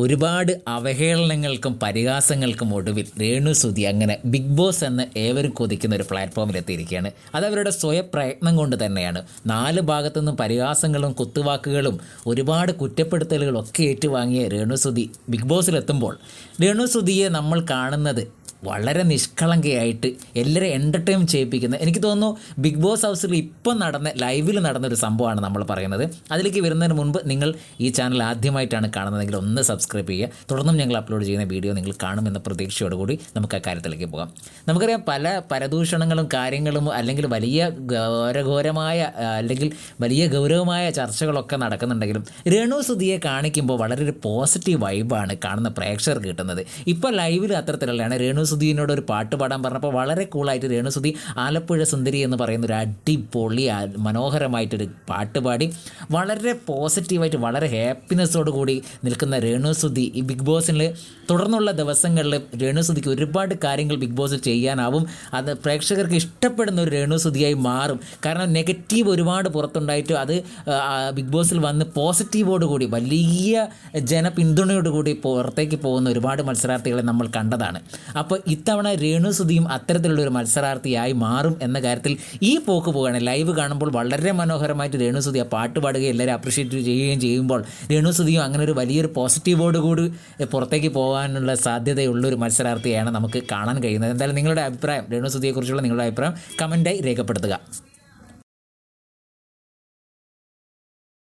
ഒരുപാട് അവഹേളനങ്ങൾക്കും പരിഹാസങ്ങൾക്കും ഒടുവിൽ രേണുസുതി അങ്ങനെ ബിഗ് ബോസ് എന്ന് ഏവരും കൊതിക്കുന്ന ഒരു പ്ലാറ്റ്ഫോമിലെത്തിയിരിക്കുകയാണ്. അത് അവരുടെ സ്വയം പ്രയത്നം കൊണ്ട് തന്നെയാണ്. 4 ഭാഗത്തു നിന്നും പരിഹാസങ്ങളും കുത്തുവാക്കുകളും ഒരുപാട് കുറ്റപ്പെടുത്തലുകളും ഒക്കെ ഏറ്റുവാങ്ങിയ രേണുസുതി ബിഗ് ബോസിലെത്തുമ്പോൾ രേണുസുതിയെ നമ്മൾ കാണുന്നത് വളരെ നിഷ്കളങ്കയായിട്ട് എല്ലാവരും എൻ്റർടൈൻ ചെയ്യിപ്പിക്കുന്നത്. എനിക്ക് തോന്നുന്നു ബിഗ് ബോസ് ഹൗസിൽ ഇപ്പം ലൈവിൽ നടന്നൊരു സംഭവമാണ് നമ്മൾ പറയുന്നത്. അതിലേക്ക് വരുന്നതിന് മുൻപ് നിങ്ങൾ ഈ ചാനൽ ആദ്യമായിട്ടാണ് കാണുന്നതെങ്കിൽ ഒന്ന് സബ്സ്ക്രൈബ് ചെയ്യുക. തുടർന്നും ഞങ്ങൾ അപ്ലോഡ് ചെയ്യുന്ന വീഡിയോ നിങ്ങൾ കാണുമെന്ന പ്രതീക്ഷയോടുകൂടി നമുക്ക് ആ കാര്യത്തിലേക്ക് പോകാം. നമുക്കറിയാം, പല പരദൂഷണങ്ങളും കാര്യങ്ങളും അല്ലെങ്കിൽ വലിയ ഘോരഘോരമായ അല്ലെങ്കിൽ വലിയ ഗൗരവമായ ചർച്ചകളൊക്കെ നടക്കുന്നുണ്ടെങ്കിലും രേണുസുതിയെ കാണിക്കുമ്പോൾ വളരെ ഒരു പോസിറ്റീവ് വൈബാണ് കാണുന്ന പ്രേക്ഷകർക്ക് കിട്ടുന്നത്. ഇപ്പോൾ ലൈവിൽ അത്തരത്തിലുള്ളതാണ്. രേണുസുതിയോട് ഒരു പാട്ട് പാടാൻ പറഞ്ഞപ്പോൾ വളരെ കൂളായിട്ട് രേണുസുതി ആലപ്പുഴ സുന്ദരി എന്ന് പറയുന്ന ഒരു അടിപൊളി മനോഹരമായിട്ടൊരു പാട്ട് പാടി വളരെ പോസിറ്റീവായിട്ട് വളരെ ഹാപ്പിനെസ്സോട് കൂടി നിൽക്കുന്ന രേണുസുതി ഈ ബിഗ് ബോസിൽ തുടർന്നുള്ള ദിവസങ്ങളിൽ രേണുസുതിക്ക് ഒരുപാട് കാര്യങ്ങൾ ബിഗ് ബോസിൽ ചെയ്യാനാവും. അത് പ്രേക്ഷകർക്ക് ഇഷ്ടപ്പെടുന്ന ഒരു രേണുസുതിയായി മാറും. കാരണം നെഗറ്റീവ് ഒരുപാട് പുറത്തുണ്ടായിട്ട് അത് ബിഗ് ബോസിൽ വന്ന് പോസിറ്റീവോടുകൂടി വലിയ ജനപിന്തുണയോടുകൂടി പുറത്തേക്ക് പോകുന്ന ഒരുപാട് മത്സരാർത്ഥികളെ നമ്മൾ കണ്ടതാണ്. അപ്പോൾ ഇത്തവണ രേണുസുതിയും അത്തരത്തിലുള്ളൊരു മത്സരാർത്ഥിയായി മാറും എന്ന കാര്യത്തിൽ ഈ പോക്ക് പോവുകയാണ്. ലൈവ് കാണുമ്പോൾ വളരെ മനോഹരമായിട്ട് രേണുസുതി ആ പാട്ട് പാടുകയും എല്ലാവരും അപ്രിഷ്യേറ്റ് ചെയ്യുകയും ചെയ്യുമ്പോൾ രേണുസുതിയും അങ്ങനെ ഒരു വലിയൊരു പോസിറ്റീവോടുകൂടി പുറത്തേക്ക് പോകാനുള്ള സാധ്യതയുള്ളൊരു മത്സരാർത്ഥിയാണ് നമുക്ക് കാണാൻ കഴിയുന്നത്. എന്തായാലും നിങ്ങളുടെ അഭിപ്രായം, രേണുസുതിയെക്കുറിച്ചുള്ള നിങ്ങളുടെ അഭിപ്രായം കമൻറ്റായി രേഖപ്പെടുത്തുക.